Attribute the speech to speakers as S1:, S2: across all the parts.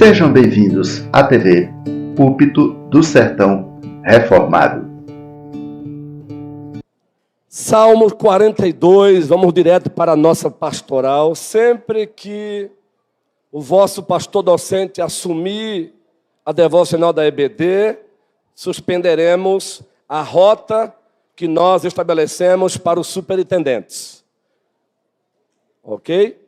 S1: Sejam bem-vindos à TV Púlpito do Sertão Reformado.
S2: Salmo 42, vamos direto para a nossa pastoral. Sempre que o vosso pastor docente assumir a devocional da EBD, suspenderemos a rota que nós estabelecemos para os superintendentes. Ok?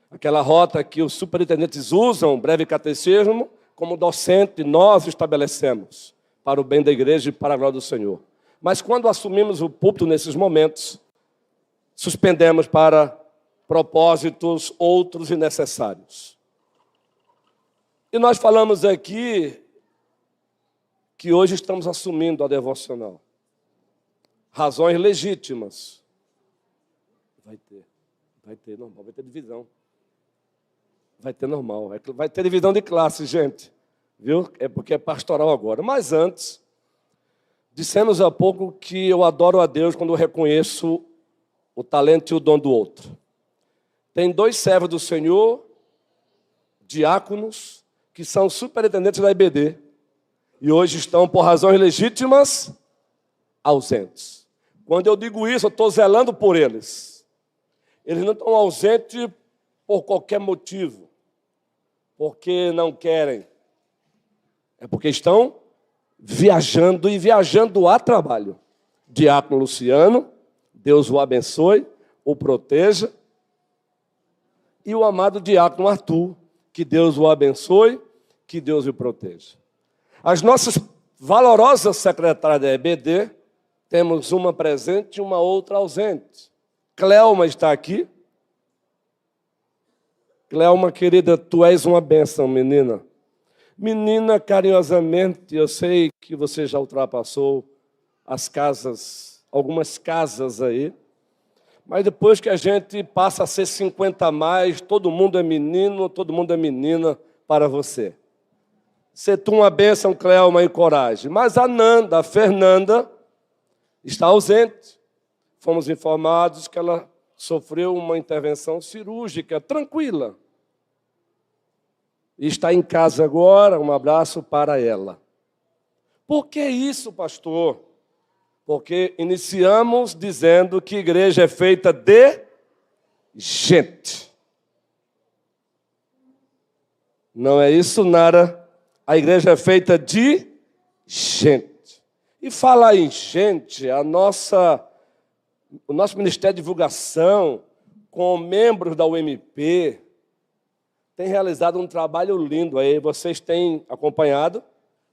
S2: Aquela rota que os superintendentes usam, breve catecismo, como docente nós estabelecemos para o bem da igreja e para a glória do Senhor. Mas quando assumimos o púlpito nesses momentos, suspendemos para propósitos outros e necessários. E nós falamos aqui que hoje estamos assumindo a devocional. Razões legítimas. Vai ter normal, vai ter divisão. Vai ter normal, vai ter divisão de classe, gente. Viu? É porque é pastoral agora. Mas antes, dissemos há pouco que eu adoro a Deus quando eu reconheço o talento e o dom do outro. Tem 2 servos do Senhor, diáconos, que são superintendentes da IBD. E hoje estão, por razões legítimas, ausentes. Quando eu digo isso, eu estou zelando por eles. Eles não estão ausentes por qualquer motivo. Porque não querem. É porque estão viajando e viajando a trabalho. Diácono Luciano, Deus o abençoe, o proteja. E o amado diácono Arthur, que Deus o abençoe, que Deus o proteja. As nossas valorosas secretárias da EBD, temos uma presente e uma outra ausente. Cleoma está aqui. Cleoma, querida, tu és uma bênção, menina. Menina, carinhosamente, eu sei que você já ultrapassou as casas, algumas casas aí, mas depois que a gente passa a ser 50 a mais, todo mundo é menino, todo mundo é menina para você. Ser tu uma bênção, Cleoma, e coragem. Mas a Nanda, a Fernanda, está ausente. Fomos informados que ela sofreu uma intervenção cirúrgica, tranquila. E está em casa agora, um abraço para ela. Por que isso, pastor? Porque iniciamos dizendo que igreja é feita de gente. Não é isso, Nara? A igreja é feita de gente. E falar em gente, o nosso Ministério de Divulgação, com membros da UMP, tem realizado um trabalho lindo aí. Vocês têm acompanhado?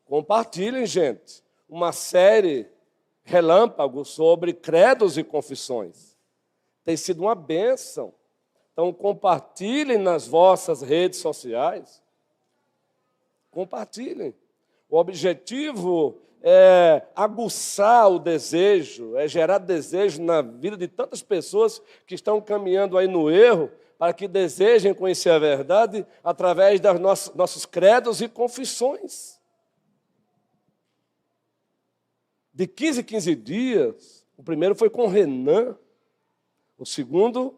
S2: Compartilhem, gente. Uma série relâmpago sobre credos e confissões. Tem sido uma bênção. Então, compartilhem nas vossas redes sociais. Compartilhem. O objetivo é aguçar o desejo, é gerar desejo na vida de tantas pessoas que estão caminhando aí no erro, para que desejem conhecer a verdade através dos nossos credos e confissões. De 15 em 15 dias, o primeiro foi com Renan, o segundo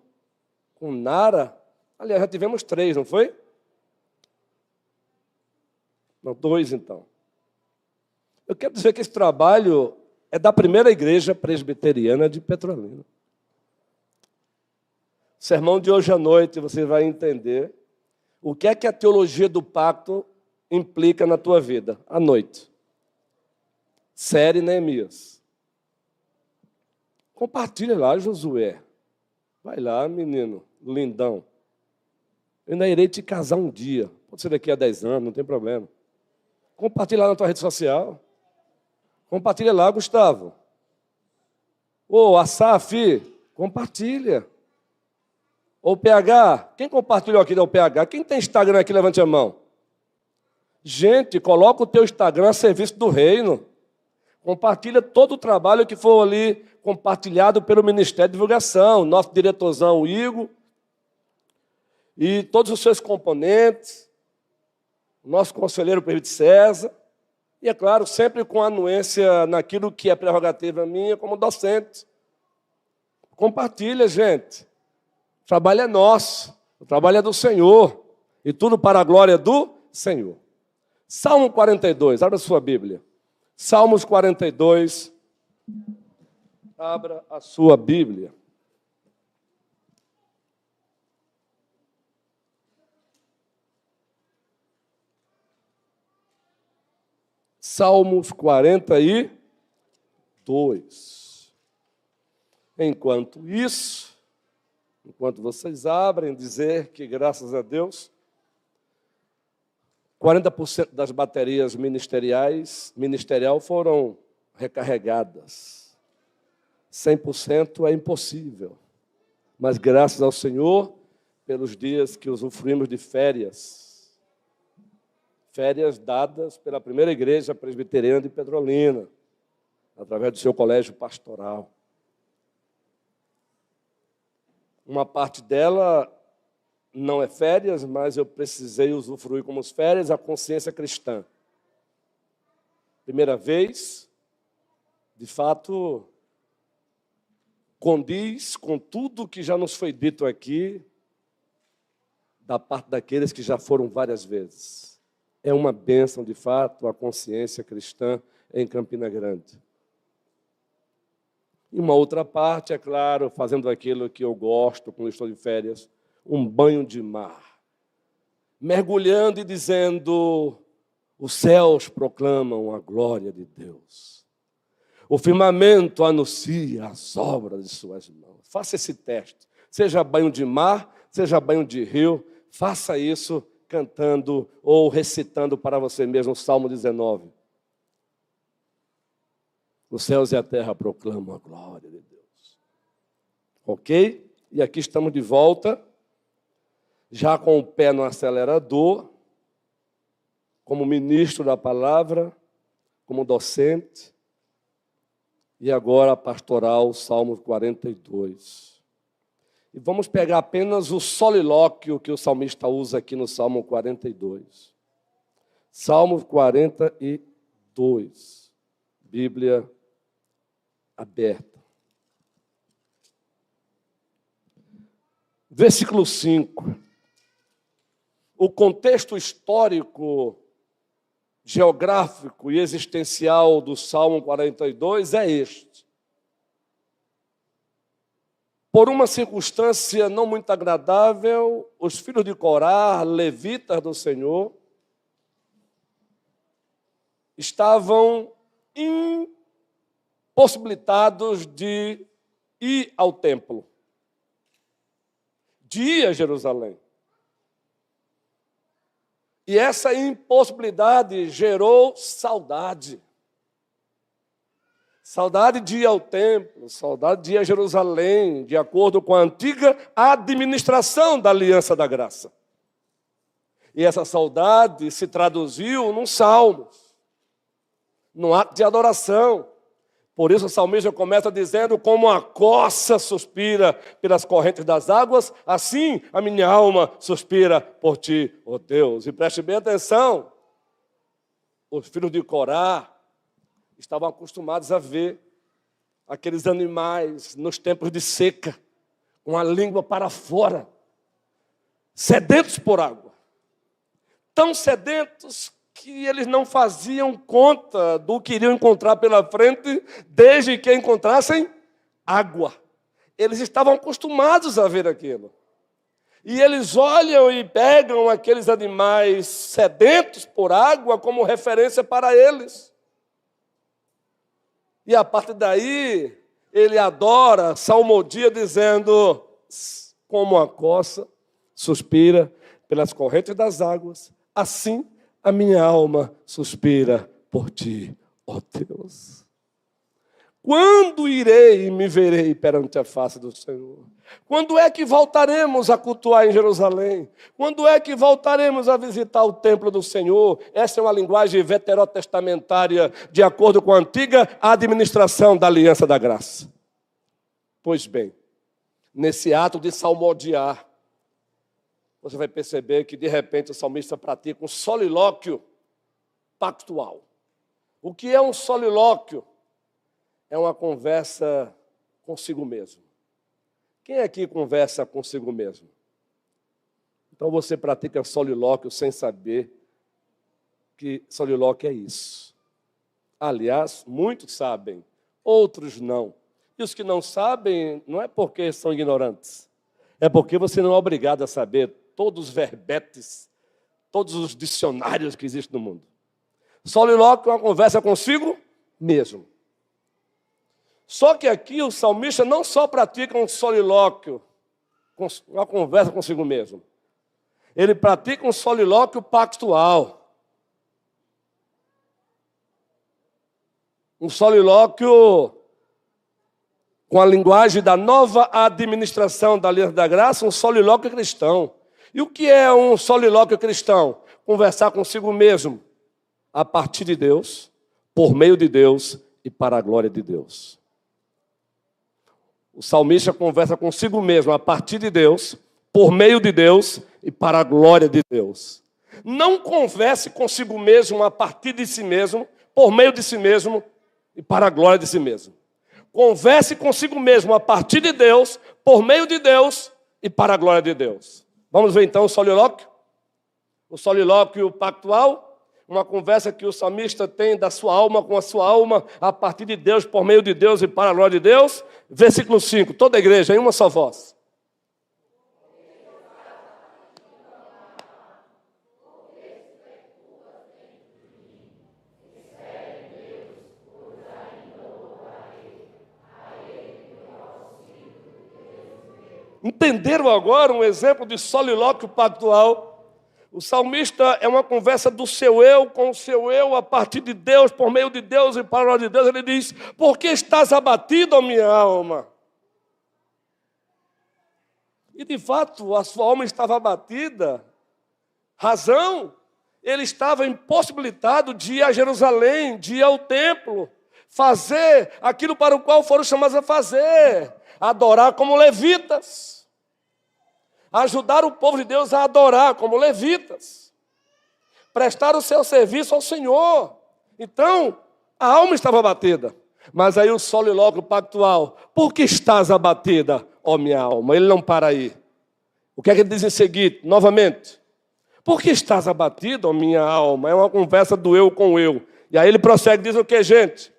S2: com Nara. Aliás, já tivemos 3, não foi? Não, 2 então. Eu quero dizer que esse trabalho é da primeira igreja presbiteriana de Petrolina. O sermão de hoje à noite você vai entender o que é que a teologia do pacto implica na tua vida, à noite. Série Neemias. Compartilha lá, Josué. Vai lá, menino, lindão. Eu ainda irei te casar um dia. Pode ser daqui a 10 anos, não tem problema. Compartilha lá na tua rede social. Compartilha lá, Gustavo. Ô, Asaf, compartilha. Ou PH, quem compartilhou aqui do PH? Quem tem Instagram aqui, levante a mão. Gente, coloca o teu Instagram a serviço do reino. Compartilha todo o trabalho que for ali compartilhado pelo Ministério de Divulgação, nosso diretorzão, o Igor, e todos os seus componentes, nosso conselheiro, o presbítero César, e, é claro, sempre com anuência naquilo que é prerrogativa minha como docente. Compartilha, gente. O trabalho é nosso, o trabalho é do Senhor, e tudo para a glória do Senhor. Salmo 42, abra sua Bíblia. Salmos 42, abra a sua Bíblia. Salmos 42. Enquanto isso, enquanto vocês abrem, dizer que, graças a Deus, 40% das baterias ministerial foram recarregadas. 100% é impossível. Mas, graças ao Senhor, pelos dias que usufruímos de férias dadas pela primeira igreja presbiteriana de Petrolina, através do seu colégio pastoral. Uma parte dela não é férias, mas eu precisei usufruir como férias a consciência cristã. Primeira vez, de fato, condiz com tudo que já nos foi dito aqui, da parte daqueles que já foram várias vezes. É uma bênção, de fato, a consciência cristã em Campina Grande. E uma outra parte, é claro, fazendo aquilo que eu gosto quando estou de férias, um banho de mar. Mergulhando e dizendo, os céus proclamam a glória de Deus. O firmamento anuncia as obras de suas mãos. Faça esse teste. Seja banho de mar, seja banho de rio, faça isso cantando ou recitando para você mesmo o Salmo 19. Os céus e a terra proclamam a glória de Deus. Ok? E aqui estamos de volta, já com o pé no acelerador, como ministro da palavra, como docente, e agora a pastoral, Salmo 42. E vamos pegar apenas o solilóquio que o salmista usa aqui no Salmo 42. Salmo 42. Bíblia aberta. Versículo 5. O contexto histórico, geográfico e existencial do Salmo 42 é este. Por uma circunstância não muito agradável, os filhos de Corá, levitas do Senhor, estavam impossibilitados de ir ao templo, de ir a Jerusalém. E essa impossibilidade gerou saudade. Saudade de ir ao templo, saudade de ir a Jerusalém, de acordo com a antiga administração da Aliança da Graça. E essa saudade se traduziu num salmo, num ato de adoração. Por isso o salmista começa dizendo, como a corça suspira pelas correntes das águas, assim a minha alma suspira por ti, ó Deus. E preste bem atenção, os filhos de Corá estavam acostumados a ver aqueles animais nos tempos de seca, com a língua para fora, sedentos por água. Tão sedentos que eles não faziam conta do que iriam encontrar pela frente, desde que encontrassem água. Eles estavam acostumados a ver aquilo. E eles olham e pegam aqueles animais sedentos por água como referência para eles. E a partir daí, ele adora, salmodia, dizendo, como a corça suspira pelas correntes das águas, assim a minha alma suspira por ti, ó Deus. Quando irei e me verei perante a face do Senhor? Quando é que voltaremos a cultuar em Jerusalém? Quando é que voltaremos a visitar o templo do Senhor? Essa é uma linguagem veterotestamentária, de acordo com a antiga administração da Aliança da Graça. Pois bem, nesse ato de salmodiar, você vai perceber que, de repente, o salmista pratica um solilóquio pactual. O que é um solilóquio? É uma conversa consigo mesmo. Quem aqui conversa consigo mesmo? Então você pratica solilóquio sem saber que solilóquio é isso. Aliás, muitos sabem, outros não. E os que não sabem, não é porque são ignorantes, é porque você não é obrigado a saber todos os verbetes, todos os dicionários que existem no mundo. Solilóquio é uma conversa consigo mesmo. Só que aqui o salmista não só pratica um solilóquio, uma conversa consigo mesmo. Ele pratica um solilóquio pactual. Um solilóquio com a linguagem da nova administração da Aliança da Graça, um solilóquio cristão. E o que é um solilóquio cristão? Conversar consigo mesmo, a partir de Deus, por meio de Deus e para a glória de Deus. O salmista conversa consigo mesmo, a partir de Deus, por meio de Deus e para a glória de Deus. Não converse consigo mesmo a partir de si mesmo, por meio de si mesmo e para a glória de si mesmo. Converse consigo mesmo a partir de Deus, por meio de Deus e para a glória de Deus. Vamos ver então o solilóquio? O solilóquio pactual, uma conversa que o salmista tem da sua alma com a sua alma, a partir de Deus, por meio de Deus e para a glória de Deus. Versículo 5, toda a igreja em uma só voz. Entenderam agora um exemplo de solilóquio pactual? O salmista é uma conversa do seu eu com o seu eu, a partir de Deus, por meio de Deus e para a glória de Deus. Ele diz: por que estás abatido, ó minha alma? E de fato, a sua alma estava abatida. Razão? Ele estava impossibilitado de ir a Jerusalém, de ir ao templo, fazer aquilo para o qual foram chamados a fazer, adorar como levitas. Ajudar o povo de Deus a adorar como levitas. Prestar o seu serviço ao Senhor. Então, a alma estava abatida. Mas aí o solilóquio pactual: por que estás abatida, ó minha alma? Ele não para aí. O que é que ele diz em seguida? Novamente. Por que estás abatida, ó minha alma? É uma conversa do eu com o eu. E aí ele prossegue e diz o que, gente?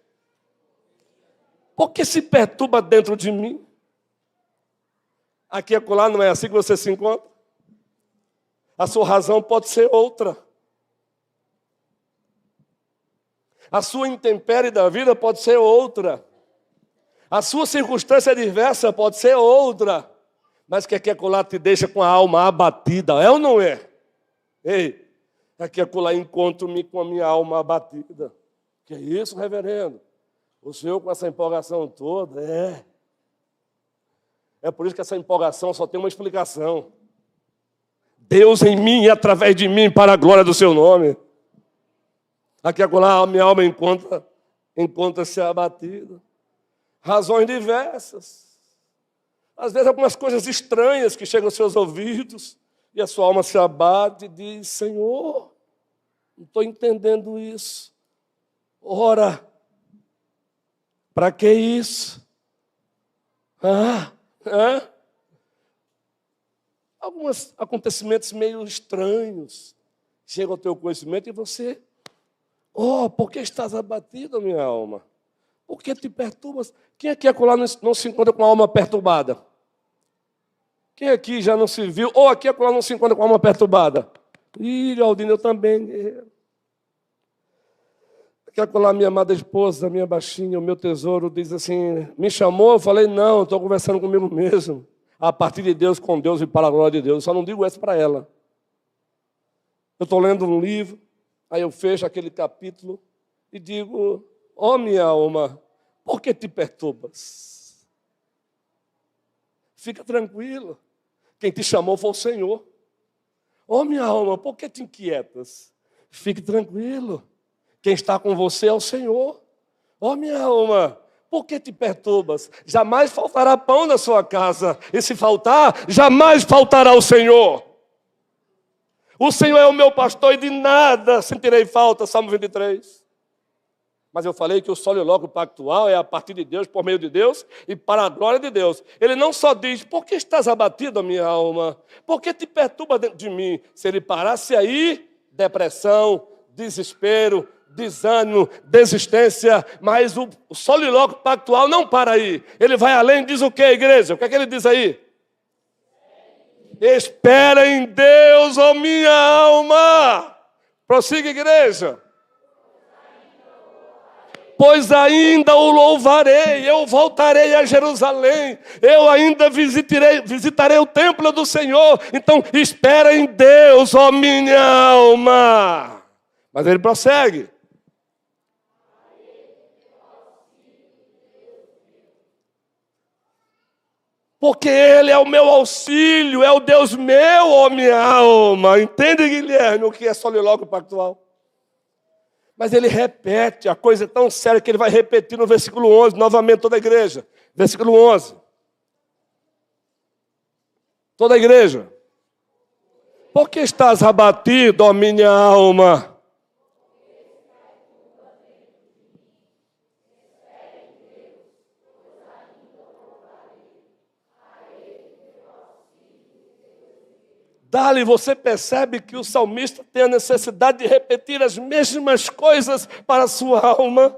S2: Por que se perturba dentro de mim? Aqui e acolá não é assim que você se encontra? A sua razão pode ser outra. A sua intempérie da vida pode ser outra. A sua circunstância adversa pode ser outra. Mas que aqui e acolá te deixa com a alma abatida, é ou não é? Ei, aqui e acolá encontro-me com a minha alma abatida. Que é isso, reverendo? O senhor com essa empolgação toda? É por isso que essa empolgação só tem uma explicação. Deus em mim e através de mim para a glória do seu nome. Aqui acolá a minha alma encontra-se abatida. Razões diversas. Às vezes algumas coisas estranhas que chegam aos seus ouvidos e a sua alma se abate e diz: Senhor, não estou entendendo isso. Ora, para que isso? Alguns acontecimentos meio estranhos chegam ao teu conhecimento e você: por que estás abatido, minha alma? Por que te perturbas? Quem aqui acolá não se encontra com a alma perturbada? Quem aqui já não se viu, ou aqui acolá não se encontra com a alma perturbada? Ih, Aldino, eu também, guerreiro. Aqui acolá minha amada esposa, minha baixinha, o meu tesouro, diz assim: me chamou? Eu falei: não, estou conversando comigo mesmo. A partir de Deus, com Deus e para a glória de Deus. Eu só não digo essa para ela. Eu estou lendo um livro, aí eu fecho aquele capítulo e digo: minha alma, por que te perturbas? Fica tranquilo. Quem te chamou foi o Senhor. Minha alma, por que te inquietas? Fique tranquilo. Quem está com você é o Senhor. Minha alma, por que te perturbas? Jamais faltará pão na sua casa. E se faltar, jamais faltará o Senhor. O Senhor é o meu pastor e de nada sentirei falta. Salmo 23. Mas eu falei que o solilóquio pactual é a partir de Deus, por meio de Deus e para a glória de Deus. Ele não só diz: por que estás abatido, minha alma? Por que te perturba dentro de mim? Se ele parasse aí, depressão, desespero, desânimo, desistência, mas o solilóquio pactual não para aí. Ele vai além e diz o que, igreja? O que é que ele diz aí? Espera em Deus, ó minha alma. Prossiga, igreja. Pois ainda o louvarei, eu voltarei a Jerusalém, eu ainda visitarei o templo do Senhor. Então, espera em Deus, ó minha alma. Mas ele prossegue. Porque Ele é o meu auxílio, é o Deus meu, ó minha alma. Entende, Guilherme, o que é solilóquio pactual? Mas ele repete, a coisa é tão séria que ele vai repetir no versículo 11, novamente toda a igreja. Versículo 11. Toda a igreja. Por que estás abatido, ó minha alma? Dali você percebe que o salmista tem a necessidade de repetir as mesmas coisas para a sua alma.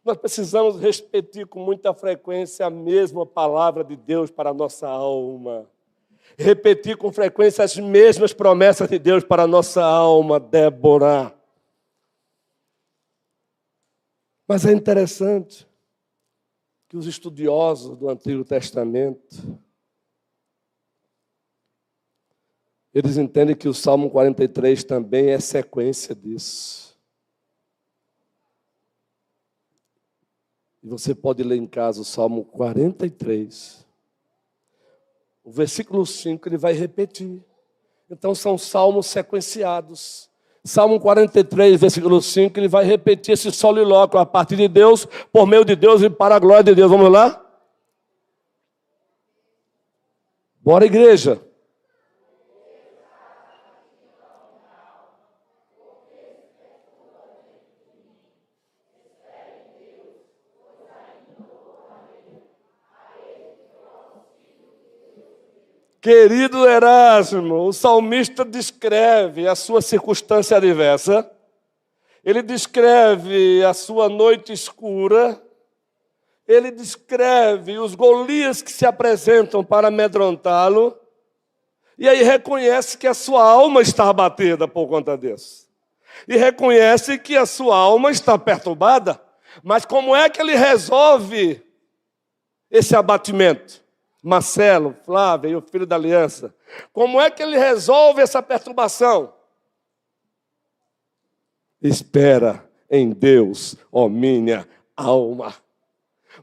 S2: Nós precisamos repetir com muita frequência a mesma palavra de Deus para a nossa alma. Repetir com frequência as mesmas promessas de Deus para a nossa alma, Débora. Mas é interessante que os estudiosos do Antigo Testamento, eles entendem que o Salmo 43 também é sequência disso. E você pode ler em casa o Salmo 43. O versículo 5 ele vai repetir. Então são salmos sequenciados. Salmo 43, versículo 5, ele vai repetir esse solilóquio a partir de Deus, por meio de Deus e para a glória de Deus. Vamos lá? Bora, igreja. Querido Erasmo, o salmista descreve a sua circunstância adversa, ele descreve a sua noite escura, ele descreve os Golias que se apresentam para amedrontá-lo, e aí reconhece que a sua alma está abatida por conta disso. E reconhece que a sua alma está perturbada. Mas como é que ele resolve esse abatimento? Marcelo, Flávia e o filho da aliança. Como é que ele resolve essa perturbação? Espera em Deus, ó minha alma,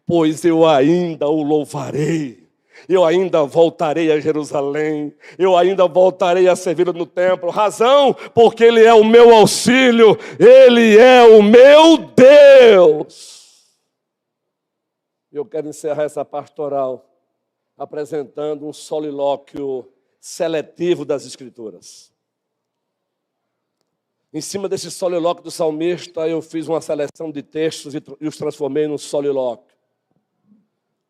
S2: pois eu ainda o louvarei. Eu ainda voltarei a Jerusalém, eu ainda voltarei a servi-lo no templo. Razão, porque Ele é o meu auxílio, Ele é o meu Deus. Eu quero encerrar essa pastoral apresentando um solilóquio seletivo das Escrituras. Em cima desse solilóquio do salmista, eu fiz uma seleção de textos e os transformei num solilóquio,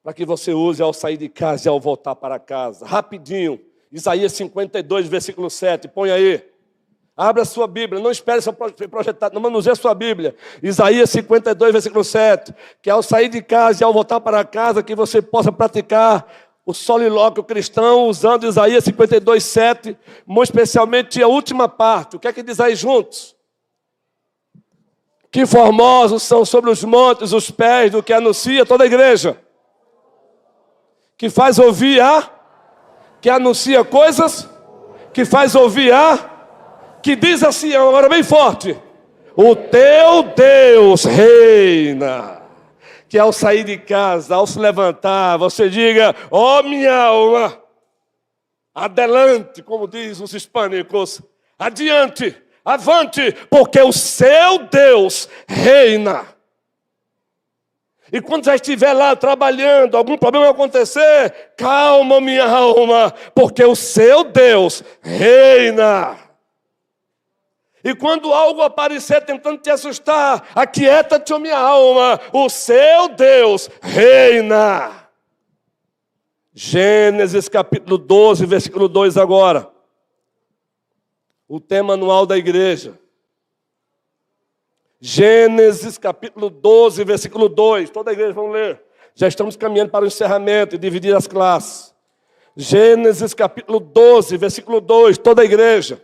S2: para que você use ao sair de casa e ao voltar para casa. Rapidinho, Isaías 52, versículo 7, põe aí. Abra a sua Bíblia, não espere só projetar, não manuseie a sua Bíblia. Isaías 52, versículo 7, que ao sair de casa e ao voltar para casa, que você possa praticar o solilóquio cristão, usando Isaías 52, 7, muito especialmente a última parte. O que é que diz aí juntos? Que formosos são sobre os montes os pés do que anuncia toda a igreja. Que faz ouvir que anuncia coisas, que faz ouvir que diz assim, agora bem forte, o teu Deus reina. Que ao sair de casa, ao se levantar, você diga, ó minha alma, adelante, como diz os hispânicos, adiante, avante, porque o seu Deus reina. E quando já estiver lá trabalhando, algum problema acontecer, calma minha alma, porque o seu Deus reina. E quando algo aparecer tentando te assustar, aquieta-te, ó minha alma, o seu Deus reina. Gênesis capítulo 12, versículo 2 agora. o tema anual da igreja. Gênesis capítulo 12, versículo 2. Toda a igreja vamos ler. Já estamos caminhando para o encerramento e dividir as classes. Gênesis capítulo 12, versículo 2. Toda a igreja.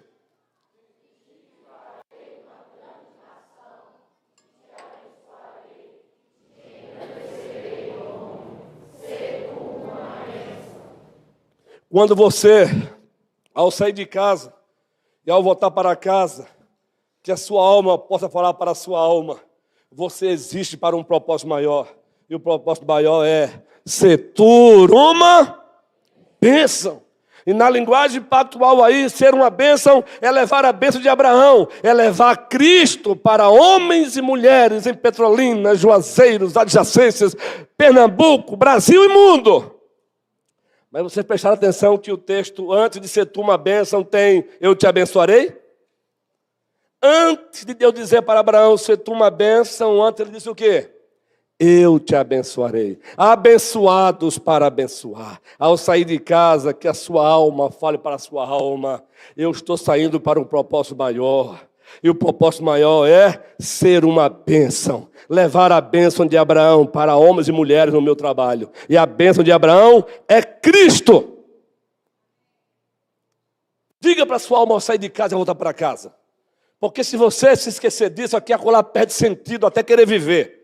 S2: Quando você, ao sair de casa e ao voltar para casa, que a sua alma possa falar para a sua alma, você existe para um propósito maior. E o propósito maior é ser tu uma bênção. E na linguagem pactual aí, ser uma bênção é levar a bênção de Abraão, é levar Cristo para homens e mulheres em Petrolina, Juazeiros, adjacências, Pernambuco, Brasil e mundo. Mas vocês prestaram atenção que o texto, antes de ser tu uma bênção, tem eu te abençoarei? Antes de Deus dizer para Abraão, ser tu uma bênção, antes ele disse o quê? Eu te abençoarei. Abençoados para abençoar. Ao sair de casa, que a sua alma fale para a sua alma. Eu estou saindo para um propósito maior. E o propósito maior é ser uma bênção. Levar a bênção de Abraão para homens e mulheres no meu trabalho. E a bênção de Abraão é Cristo. Diga para a sua alma ao sair de casa e voltar para casa. Porque se você se esquecer disso, aqui a colar perde sentido até querer viver.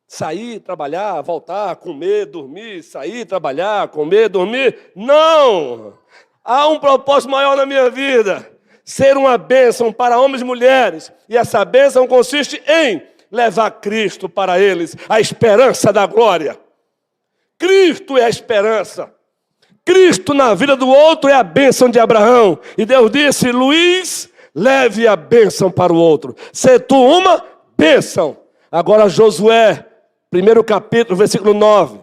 S2: Sair, trabalhar, voltar, comer, dormir, sair, trabalhar, comer, dormir. Não! Há um propósito maior na minha vida. Ser uma bênção para homens e mulheres. E essa bênção consiste em levar Cristo para eles, a esperança da glória. Cristo é a esperança. Cristo na vida do outro é a bênção de Abraão. E Deus disse, Luiz, leve a bênção para o outro. Se tu uma bênção. Agora Josué, primeiro capítulo, versículo 9.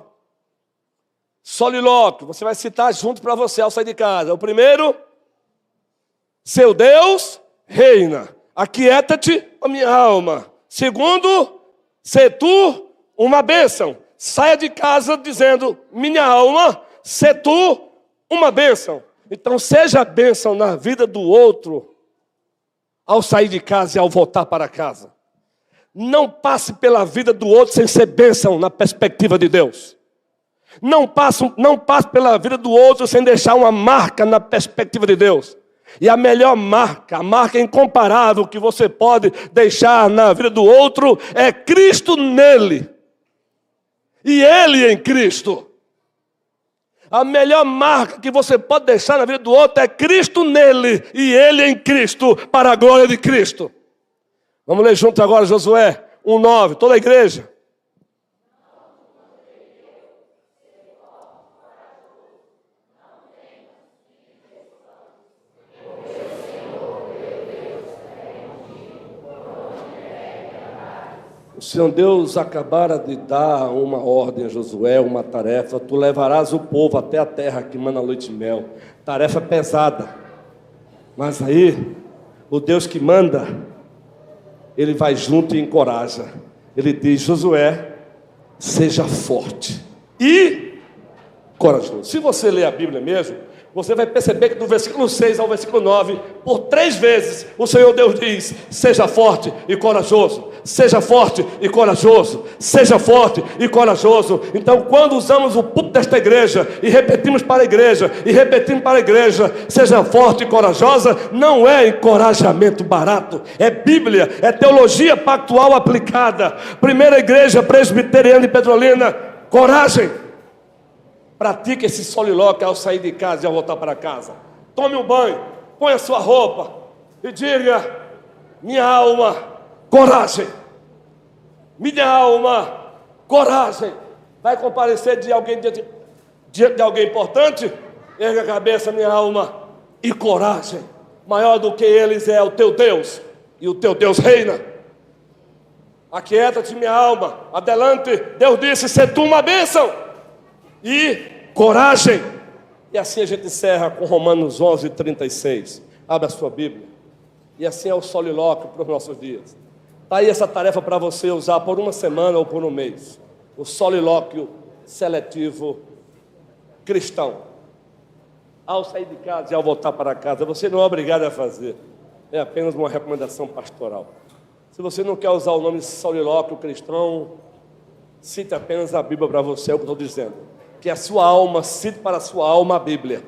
S2: Solilóquio, você vai citar junto para você ao sair de casa. O primeiro, seu Deus reina. Aquieta-te, a minha alma. Segundo, se tu uma bênção. Saia de casa dizendo, minha alma, se tu uma bênção. Então seja bênção na vida do outro ao sair de casa e ao voltar para casa. Não passe pela vida do outro sem ser bênção na perspectiva de Deus. Não passe pela vida do outro sem deixar uma marca na perspectiva de Deus. E a melhor marca, a marca incomparável que você pode deixar na vida do outro é Cristo nele. E ele em Cristo. A melhor marca que você pode deixar na vida do outro é Cristo nele e ele em Cristo, para a glória de Cristo. Vamos ler juntos agora Josué 1:9, toda a igreja. O Senhor Deus acabara de dar uma ordem a Josué, uma tarefa. Tu levarás o povo até a terra que mana leite e mel. Tarefa pesada. Mas aí, o Deus que manda, Ele vai junto e encoraja. Ele diz, Josué, seja forte e corajoso. Se você ler a Bíblia mesmo, você vai perceber que do versículo 6 ao versículo 9, por 3 vezes, o Senhor Deus diz, seja forte e corajoso, seja forte e corajoso, seja forte e corajoso. Então, quando usamos o púlpito desta igreja, e repetimos para a igreja, seja forte e corajosa, não é encorajamento barato, é Bíblia, é teologia pactual aplicada. Primeira igreja presbiteriana de Petrolina, coragem. Pratique esse solilóquio ao sair de casa e ao voltar para casa. Tome um banho, ponha sua roupa e diga, minha alma, coragem. Minha alma, coragem. Vai comparecer diante de alguém importante? Erga a cabeça, minha alma, e coragem. Maior do que eles é o teu Deus, e o teu Deus reina. Aquieta-te, minha alma, adelante. Deus disse, se tu uma bênção e coragem. E assim a gente encerra com Romanos 11:36. Abra a sua Bíblia. E assim é o solilóquio para os nossos dias. Está aí essa tarefa para você usar por uma semana ou por um mês. O solilóquio seletivo cristão. ao sair de casa e ao voltar para casa. Você não é obrigado a fazer. É apenas uma recomendação pastoral. Se você não quer usar o nome de solilóquio cristão, cite apenas a Bíblia para você, é o que eu estou dizendo. Que a sua alma cite para a sua alma a Bíblia.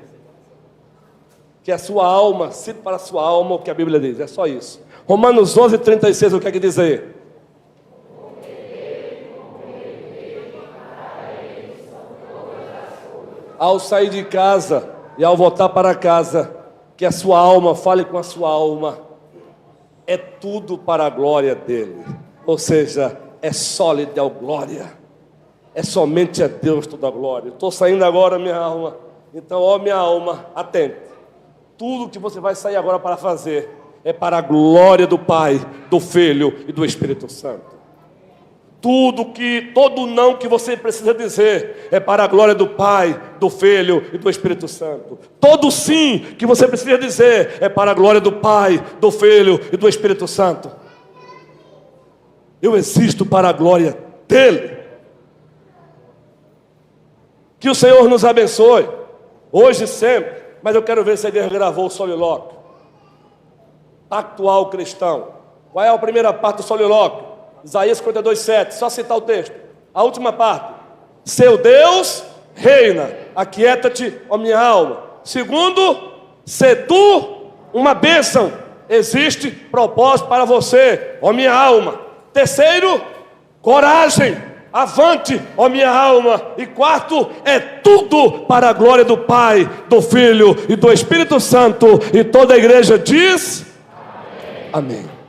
S2: Que a sua alma cite para a sua alma o que a Bíblia diz. É só isso. Romanos 11:36, o que é que diz aí? Ao sair de casa e ao voltar para casa, que a sua alma fale com a sua alma. É tudo para a glória dele. Ou seja, é só lhe dar glória. É somente a Deus toda a glória. Estou saindo agora, minha alma. Então, ó minha alma, atente. Tudo que você vai sair agora para fazer é para a glória do Pai, do Filho e do Espírito Santo. Todo não que você precisa dizer é para a glória do Pai, do Filho e do Espírito Santo. Todo sim que você precisa dizer é para a glória do Pai, do Filho e do Espírito Santo. Eu existo para a glória dele. Que o Senhor nos abençoe, hoje e sempre. Mas eu quero ver se a igreja gravou o solilóquio. Atual cristão. Qual é a primeira parte do solilóquio? Isaías 52:7, só citar o texto. A última parte: seu Deus reina, aquieta-te, ó minha alma. Segundo, se tu uma bênção, existe propósito para você, ó minha alma. Terceiro, coragem, avante, ó minha alma. E quarto, é tudo para a glória do Pai, do Filho e do Espírito Santo. E toda a igreja diz: amém. Amém.